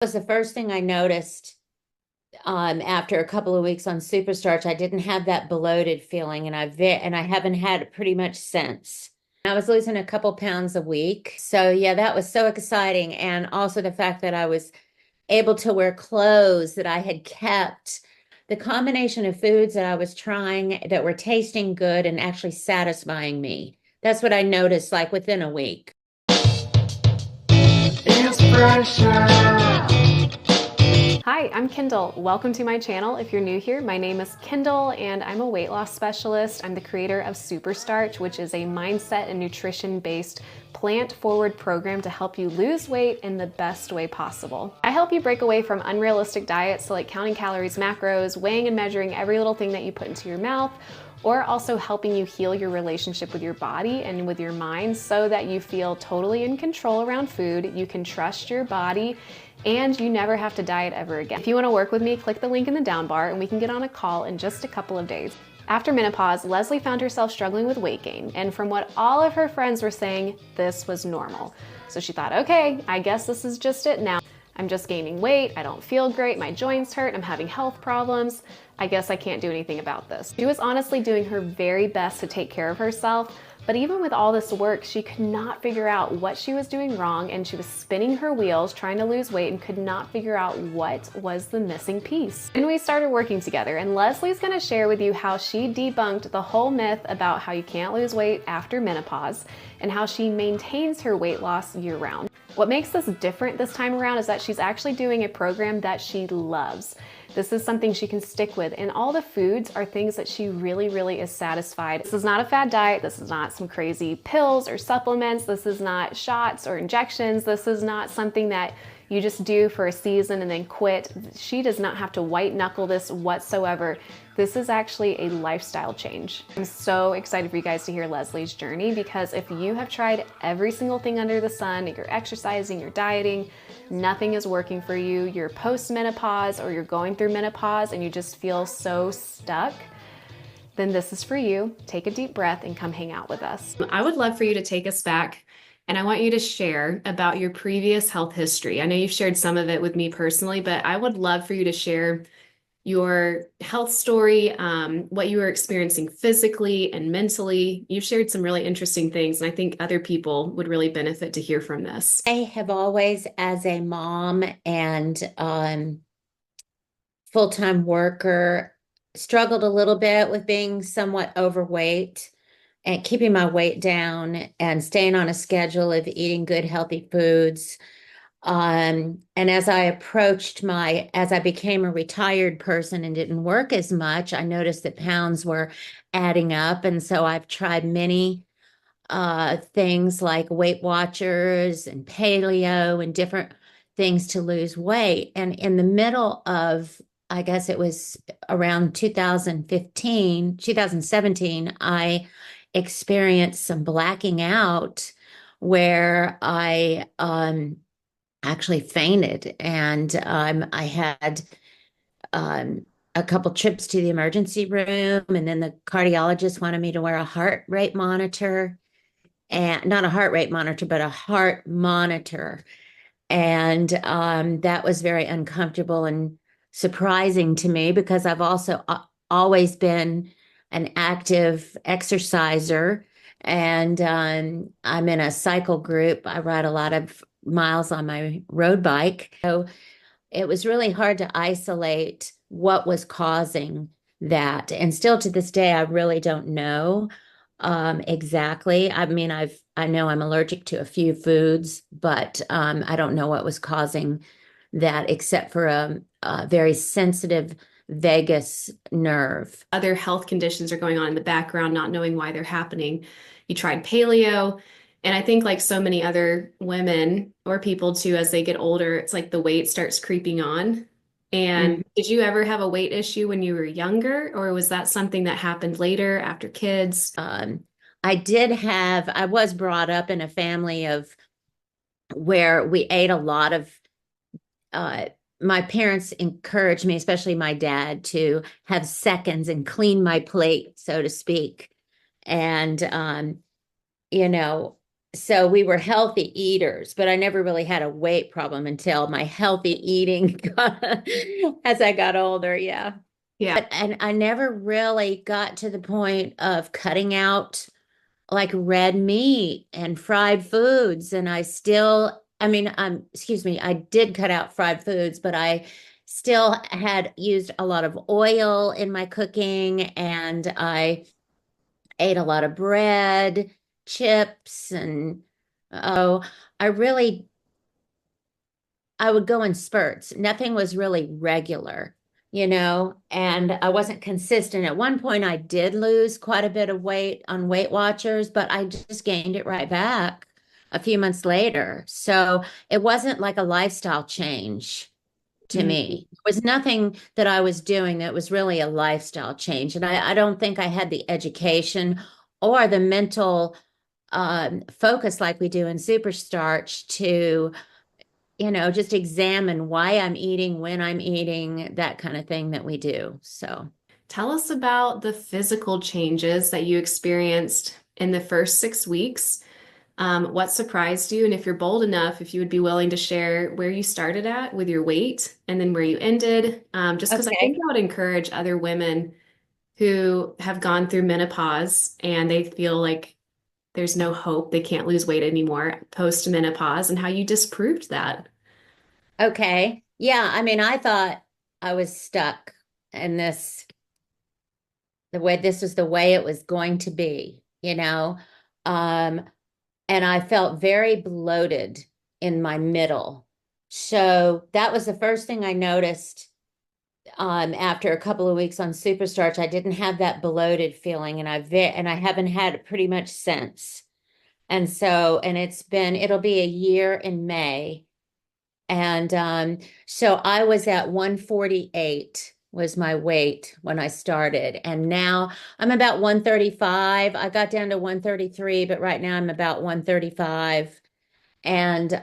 Was the first thing I noticed after a couple of weeks on Superstarch. I didn't have that bloated feeling, and I haven't had it pretty much since. I was losing a couple pounds a week. So yeah, that was so exciting. And also the fact that I was able to wear clothes that I had kept. The combination of foods that I was trying that were tasting good and actually satisfying me. That's what I noticed like within a week. Hi, I'm Kendall. Welcome to my channel. If you're new here, my name is Kendall and I'm a weight loss specialist. I'm the creator of Superstarch, which is a mindset and nutrition based plant forward program to help you lose weight in the best way possible. I help you break away from unrealistic diets, so like counting calories, macros, weighing and measuring every little thing that you put into your mouth, or also helping you heal your relationship with your body and with your mind so that you feel totally in control around food. You can trust your body and you never have to diet ever again. If you want to work with me, click the link in the down bar and we can get on a call in just a couple of days. After menopause, Leslie found herself struggling with weight gain, and from what all of her friends were saying, this was normal. So she thought, okay, I guess this is just it now. I'm just gaining weight, I don't feel great, my joints hurt, I'm having health problems. I guess I can't do anything about this. She was honestly doing her very best to take care of herself, but even with all this work, she could not figure out what she was doing wrong, and she was spinning her wheels trying to lose weight and could not figure out what was the missing piece. And we started working together, and Leslie's gonna share with you how she debunked the whole myth about how you can't lose weight after menopause and how she maintains her weight loss year-round. What makes this different this time around is that she's actually doing a program that she loves. This is something she can stick with, and all the foods are things that she really is satisfied. This is not a fad diet. This is not some crazy pills or supplements. This is not shots or injections. This is not something that you just do for a season and then quit. She does not have to white knuckle this whatsoever. This is actually a lifestyle change. I'm so excited for you guys to hear Leslie's journey, because if you have tried every single thing under the sun, you're exercising, you're dieting, nothing is working for you, you're post-menopause or you're going through menopause and you just feel so stuck, then this is for you. Take a deep breath and come hang out with us. I would love for you to take us back, and I want you to share about your previous health history. I know you've shared some of it with me personally, but I would love for you to share your health story, what you were experiencing physically and mentally. You've shared some really interesting things, and I think other people would really benefit to hear from this. I have always, as a mom and full-time worker, struggled a little bit with being somewhat overweight and keeping my weight down and staying on a schedule of eating good, healthy foods. And as I became a retired person and didn't work as much, I noticed that pounds were adding up. And so I've tried many things like Weight Watchers and paleo and different things to lose weight. And in the middle of, I guess it was around 2017, I experienced some blacking out where I actually fainted, and I had a couple trips to the emergency room, and then the cardiologist wanted me to wear a heart rate monitor, and not a heart rate monitor, but a heart monitor. And that was very uncomfortable and surprising to me, because I've also always been an active exerciser. And I'm in a cycle group. I ride a lot of miles on my road bike. So it was really hard to isolate what was causing that. And still to this day, I really don't know exactly. I mean, I know I'm allergic to a few foods, but I don't know what was causing that, except for a very sensitive vagus nerve. Other health conditions are going on in the background, not knowing why they're happening. You tried paleo. And I think, like so many other women or people too, as they get older, it's like the weight starts creeping on. And Mhm. did you ever have a weight issue when you were younger, or was that something that happened later after kids? I was brought up in a family of where we ate a lot of, uh, my parents encouraged me, especially my dad, to have seconds and clean my plate, so to speak. And, you know, so we were healthy eaters, but I never really had a weight problem until my healthy eating as I got older. Yeah. Yeah. And I never really got to the point of cutting out like red meat and fried foods. And I still, I mean, excuse me, I did cut out fried foods, but I still had used a lot of oil in my cooking, and I ate a lot of bread, chips, and oh, I really I would go in spurts. Nothing was really regular, and I wasn't consistent. At one point, I did lose quite a bit of weight on Weight Watchers, but I just gained it right back a few months later. So it wasn't like a lifestyle change to Mhm. me. It was nothing that I was doing that was really a lifestyle change. And I don't think I had the education or the mental focus like we do in Superstarch to just examine why I'm eating, when I'm eating, that kind of thing that we do. So, Tell us about the physical changes that you experienced in the first 6 weeks. What surprised you? And if you're bold enough, if you would be willing to share where you started at with your weight and then where you ended, just because I think okay. that would encourage other women who have gone through menopause and they feel like there's no hope, they can't lose weight anymore post menopause, and how you disproved that. Okay. Yeah. I mean, I thought I was stuck in the way this was the way it was going to be. Um, and I felt very bloated in my middle. So that was the first thing I noticed. After a couple of weeks on Superstarch, I didn't have that bloated feeling, and I haven't had it pretty much since. And so, and it'll be a year in May. And so I was at 148 was my weight when I started. And now I'm about 135. I got down to 133, but right now I'm about 135. And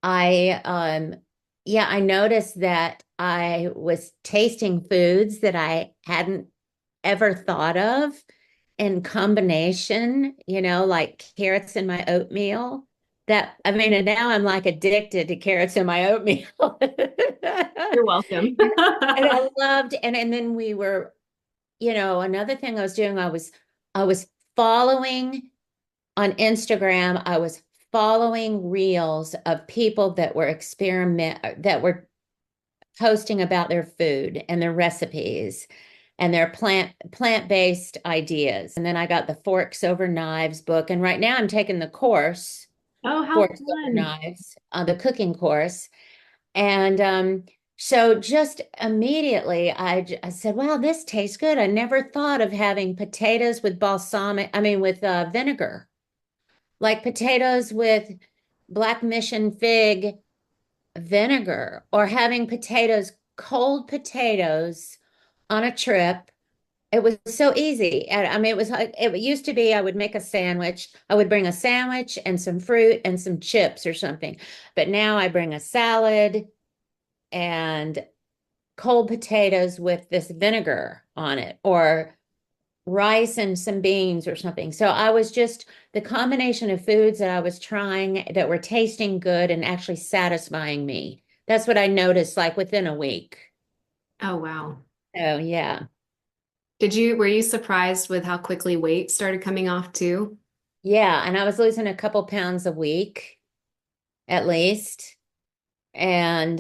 I yeah, I noticed that I was tasting foods that I hadn't ever thought of in combination, like carrots in my oatmeal. I mean, and now I'm like addicted to carrots in my oatmeal. You're welcome. And I loved, and then another thing I was doing, I was following on Instagram, I was following reels of people that were posting about their food and their recipes and their plant-based ideas. And then I got the Forks Over Knives book. And right now I'm taking the course, Oh, how Forks Over fun. Knives, the cooking course. And so just immediately I said, wow, this tastes good. I never thought of having potatoes with with vinegar, like potatoes with black mission fig vinegar, or having cold potatoes on a trip. It was so easy. And I mean, it used to be I would make a sandwich. I would bring a sandwich and some fruit and some chips or something. But now I bring a salad and cold potatoes with this vinegar on it, or rice and some beans or something. So I was just the combination of foods that I was trying that were tasting good and actually satisfying me. That's what I noticed like within a week. Oh, wow. So yeah. Were you surprised with how quickly weight started coming off too? Yeah. And I was losing a couple pounds a week at least. And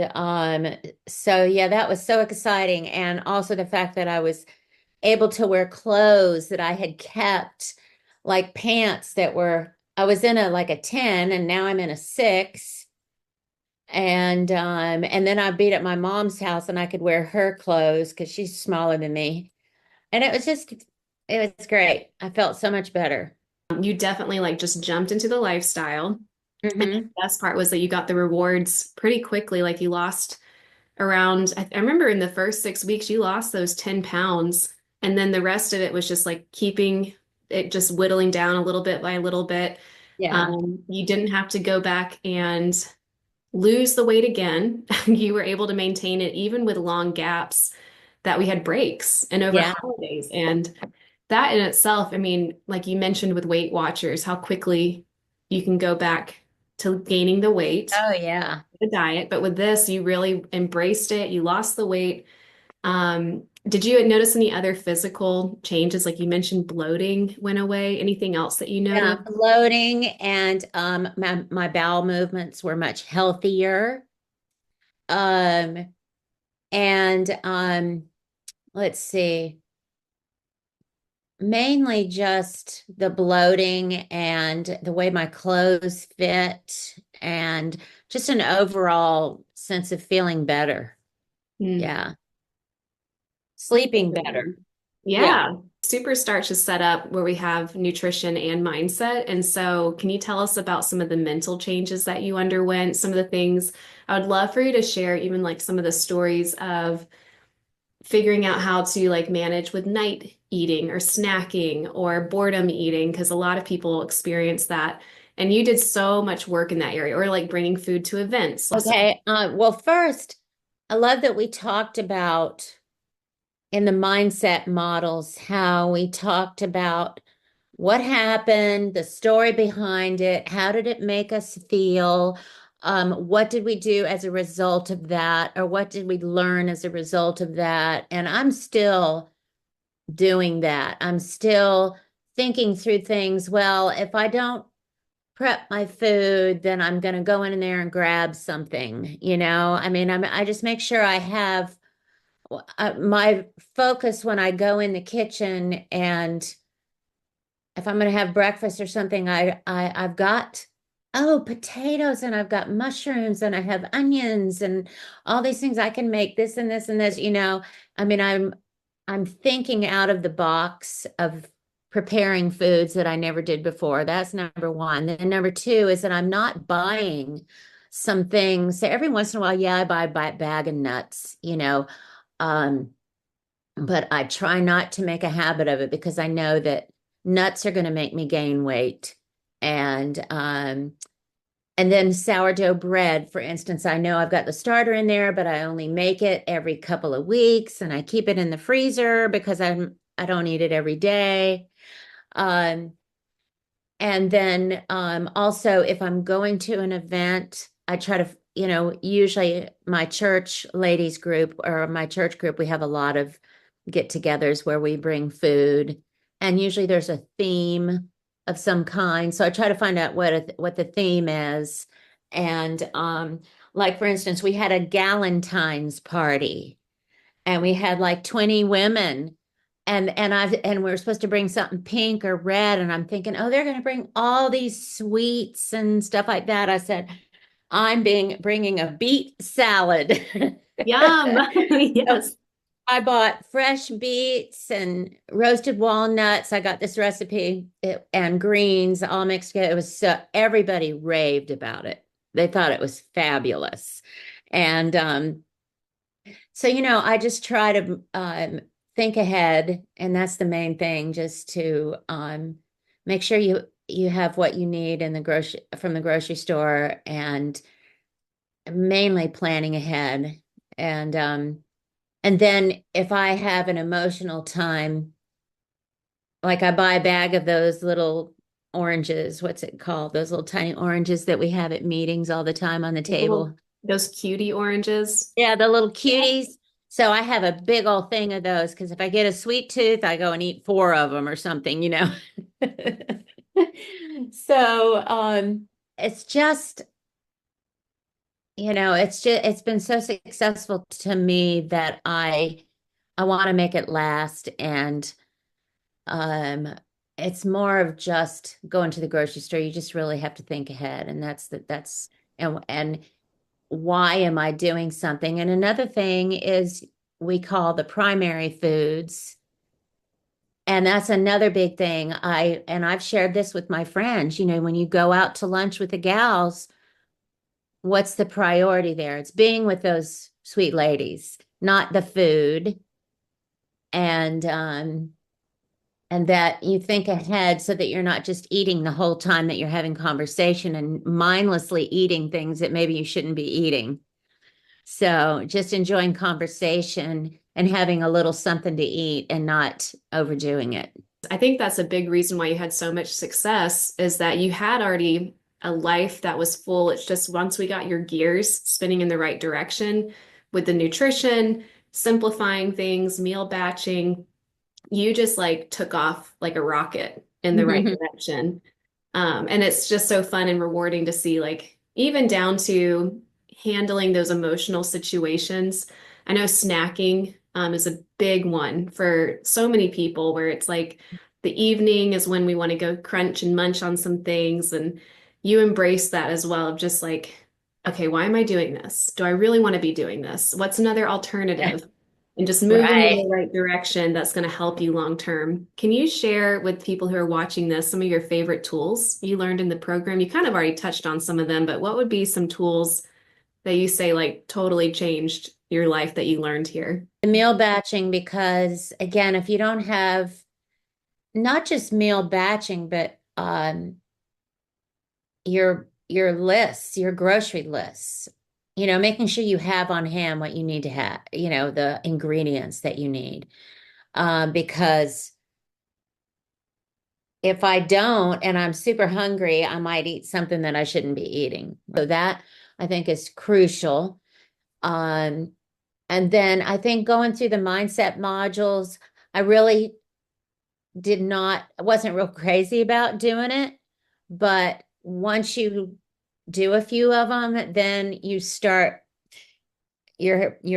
so yeah, that was so exciting. And also the fact that I was able to wear clothes that I had kept, like pants I was in a 10 and now I'm in a 6. And then I beat at my mom's house and I could wear her clothes because she's smaller than me. And it was great. I felt so much better. You definitely like just jumped into the lifestyle. And the Hmm. best part was that you got the rewards pretty quickly. Like you lost around, I remember in the first 6 weeks, you lost those 10 pounds. And then the rest of it was just like keeping it just whittling down a little bit by a little bit. Yeah. You didn't have to go back and lose the weight again. You were able to maintain it even with long gaps that we had breaks and over Yeah. holidays. And that in itself, I mean, like you mentioned with Weight Watchers, how quickly you can go back to gaining the weight, Oh yeah. the diet. But with this, you really embraced it. You lost the weight. Did you notice any other physical changes? Like you mentioned, bloating went away. Anything else that you Yeah, noticed? bloating and my bowel movements were much healthier. Um and let's see, mainly just the bloating and the way my clothes fit and just an overall sense of feeling better. Hmm. Yeah. Sleeping better. Yeah. Yeah. Super Starch is set up where we have nutrition and mindset. And so, can you tell us about some of the mental changes that you underwent? Some of the things I would love for you to share, even like some of the stories of figuring out how to like manage with night eating or snacking or boredom eating, because a lot of people experience that. And you did so much work in that area, or like bringing food to events. So, Okay. Well, first, I love that we talked about in the mindset models how we talked about what happened, the story behind it, how did it make us feel? What did we do as a result of that, or what did we learn as a result of that? And I'm still doing that. I'm still thinking through things. Well, if I don't prep my food, then I'm going to go in there and grab something, you know? I mean, I just make sure I have my focus when I go in the kitchen, and if I'm going to have breakfast or something, I've got potatoes, and I've got mushrooms, and I have onions and all these things. I can make this and this and this, you know. I mean, I'm thinking out of the box of preparing foods that I never did before. That's number one. Then number two is that I'm not buying some things. So every once in a while, yeah, I buy a bag of nuts, you know. Um, but I try not to make a habit of it because I know that nuts are going to make me gain weight. And then sourdough bread, for instance, I know I've got the starter in there, but I only make it every couple of weeks, and I keep it in the freezer because I don't eat it every day. Um, and then also, if I'm going to an event, I try to, you know, usually my church ladies group or my church group, we have a lot of get-togethers where we bring food, and usually there's a theme of some kind. So I try to find out what the theme is. And like for instance, we had a Galentine's party, and we had like 20 women, and we were supposed to bring something pink or red, and I'm thinking, oh, they're going to bring all these sweets and stuff like that. I said, bringing a beet salad. yum. So Yes. I bought fresh beets and roasted walnuts. I got this recipe and greens all mixed together. It was so everybody raved about it. They thought it was fabulous. And so, you know, I just try to think ahead, and that's the main thing, just to make sure you have what you need in the grocery from the grocery store, and mainly planning ahead. And then if I have an emotional time, like I buy a bag of those little oranges, what's it called? Those little tiny oranges that we have at meetings all the time on the Like little, table. those cutie oranges. Yeah, the little Yeah. cuties. So I have a big old thing of those because if I get a sweet tooth, I go and eat four of them or something, you know. So it's just, you know, it's been so successful to me that I want to make it last. And um it's more of just going to the grocery store. You just really have to think ahead, and that's and why am I doing something? And another thing is we call the primary foods. And that's another big thing. I've shared this with my friends. You know, when you go out to lunch with the gals, what's the priority there? It's being with those sweet ladies, not the food. And that you think ahead so that you're not just eating the whole time that you're having conversation and mindlessly eating things that maybe you shouldn't be eating. So just enjoying conversation and having a little something to eat and not overdoing it. I think that's a big reason why you had so much success is that you had already a life that was full. It's just once we got your gears spinning in the right direction with the nutrition, simplifying things, meal batching, you just like took off like a rocket in the right direction. And it's just so fun and rewarding to see, like, even down to handling those emotional situations. I know snacking is a big one for so many people, where it's like the evening is when we want to go crunch and munch on some things. And you embrace that as well, of just like, okay, why am I doing this? Do I really want to be doing this? What's another alternative? And just moving in Right. the right direction that's going to help you long term. Can you share with people who are watching this some of your favorite tools you learned in the program? You kind of already touched on some of them, but what would be some tools that you say like totally changed your life that you learned here? The meal batching, because again, if you don't have not just meal batching, but your lists, your grocery lists, making sure you have on hand what you need to have, the ingredients that you need. Because if I don't and I'm super hungry, I might eat something that I shouldn't be eating. So that I think is crucial. Um, and then I think going through the mindset modules, I really wasn't real crazy about doing it. But once you do a few of them, then your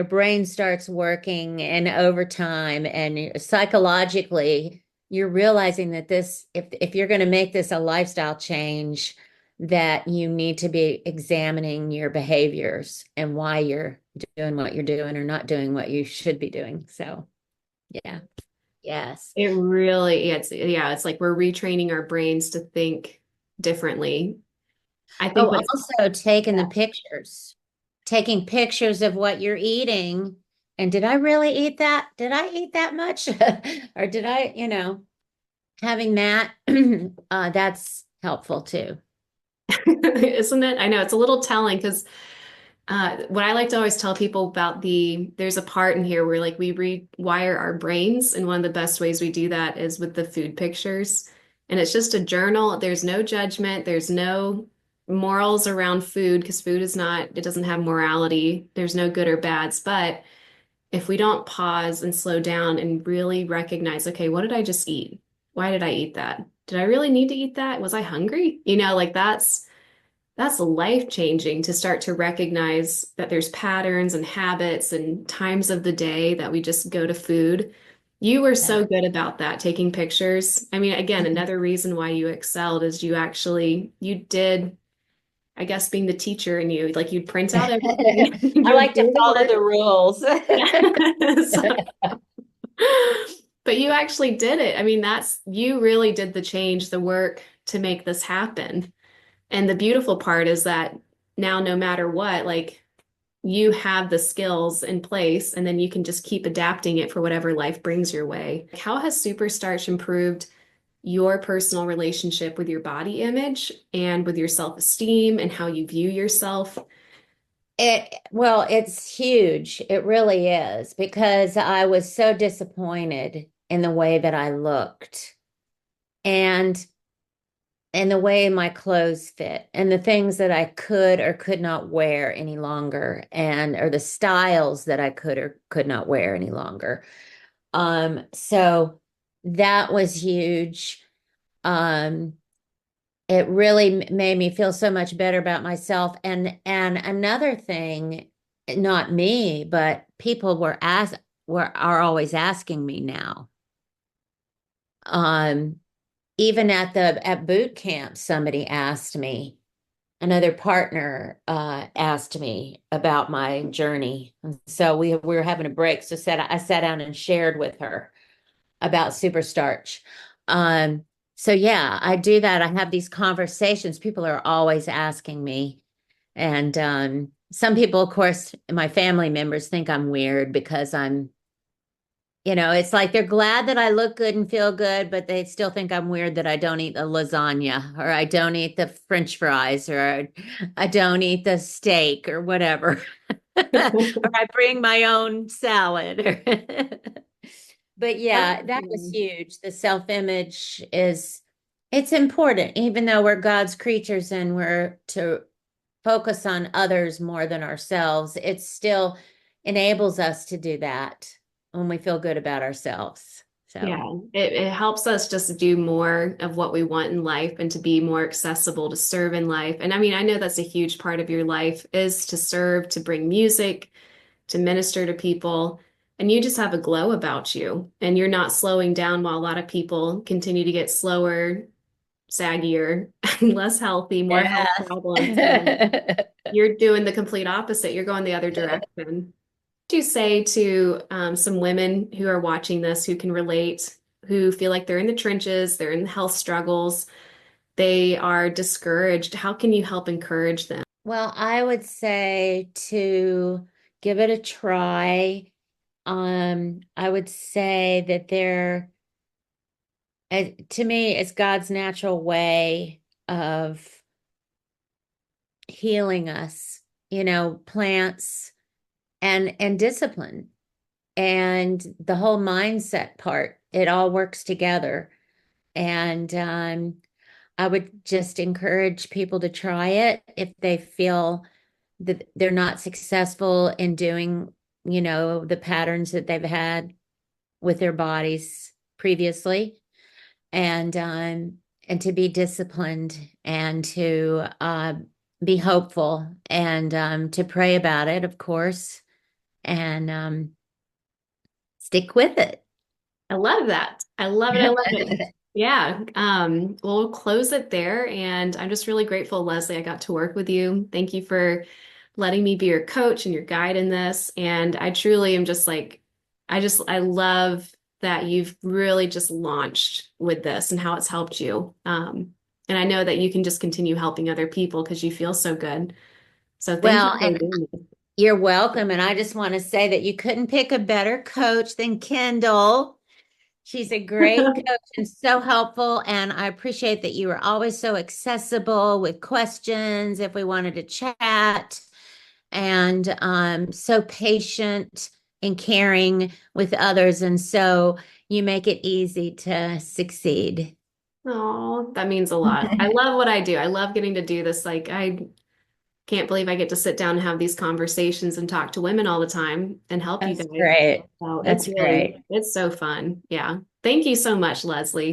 brain starts working, and over time and psychologically you're realizing that this if you're going to make this a lifestyle change, that you need to be examining your behaviors and why you're doing what you're doing or not doing what you should be doing. So yeah. Yes. It really, it's like we're retraining our brains to think differently. I think Oh, what's also taking pictures of what you're eating. And did I really eat that? Did I eat that much? Or did I, having that, that's helpful too. isn't it? I know it's a little telling because what I like to always tell people about there's a part in here where like we rewire our brains, and one of the best ways we do that is with the food pictures. And it's just a journal. There's no judgment. There's no morals around food because food is not, it doesn't have morality. There's no good or bads. But if we don't pause and slow down and really recognize, okay, what did I just eat? Why did I eat that? Did I really need to eat that? Was I hungry? Like that's life changing to start to recognize that there's patterns and habits and times of the day that we just go to food. You were Yeah. so good about that, taking pictures. I mean, again, another reason why you excelled is you did, I guess, being the teacher in you, like you'd print out everything, I you'd like to do the follow work. the rules. Yeah. But you actually did it. I mean, you really did the change, the work to make this happen. And the beautiful part is that now, no matter what, like you have the skills in place, and then you can just keep adapting it for whatever life brings your way. How has Superstarch improved your personal relationship with your body image and with your self-esteem and how you view yourself? Well, it's huge. It really is, because I was so disappointed in the way that I looked and the way my clothes fit and the things that I could or could not wear any longer, and or the styles that I could or could not wear any longer. So that was huge. Um, it really made me feel so much better about myself. And another thing, not me, but people are always asking me now. Um, Even at boot camp, somebody asked me, another partner asked me about my journey. And so we were having a break. So I sat down and shared with her about super starch. Um, so yeah, I do that. I have these conversations. People are always asking me. And some people, of course, my family members think I'm weird because it's like they're glad that I look good and feel good, but they still think I'm weird that I don't eat the lasagna, or I don't eat the French fries, or I don't eat the steak or whatever. Or I bring my own salad. But That's yeah, that was exciting. huge. The self-image is it's important, even though we're God's creatures and we're to focus on others more than ourselves. It still enables us to do that when we feel good about ourselves. So, Yeah, it helps us just do more of what we want in life and to be more accessible to serve in life. And I mean, I know that's a huge part of your life is to serve, to bring music, to minister to people. And you just have a glow about you. And you're not slowing down while a lot of people continue to get slower, saggier, less healthy, more health problems. And yes. you're doing the complete opposite. You're going the other direction. Do you say to some women who are watching this who can relate, who feel like they're in the trenches, they're in health struggles, they are discouraged? How can you help encourage them? Well, I would say to give it a try. I would say that to me, it's God's natural way of healing us, plants and discipline and the whole mindset part. It all works together. And I would just encourage people to try it if they feel that they're not successful in doing, the patterns that they've had with their bodies previously, and to be disciplined and to be hopeful and to pray about it, of course, and stick with it. I love that. I love it. I love it. Yeah. Well, we'll close it there. And I'm just really grateful, Leslie, I got to work with you. Thank you for letting me be your coach and your guide in this. And I truly am just like, I love that you've really just launched with this and how it's helped you. And I know that you can just continue helping other people because you feel so good. So thank you Well, for and doing this. you're welcome. And I just want to say that you couldn't pick a better coach than Kendall. She's a great coach and so helpful. And I appreciate that you were always so accessible with questions if we wanted to chat, and so patient and caring with others. And so you make it easy to succeed. Oh, that means a lot. I love what I do. I love getting to do this. Like, I can't believe I get to sit down and have these conversations and talk to women all the time and help you That's guys. great. So That's great. it's so fun. Yeah. Thank you so much, Leslie.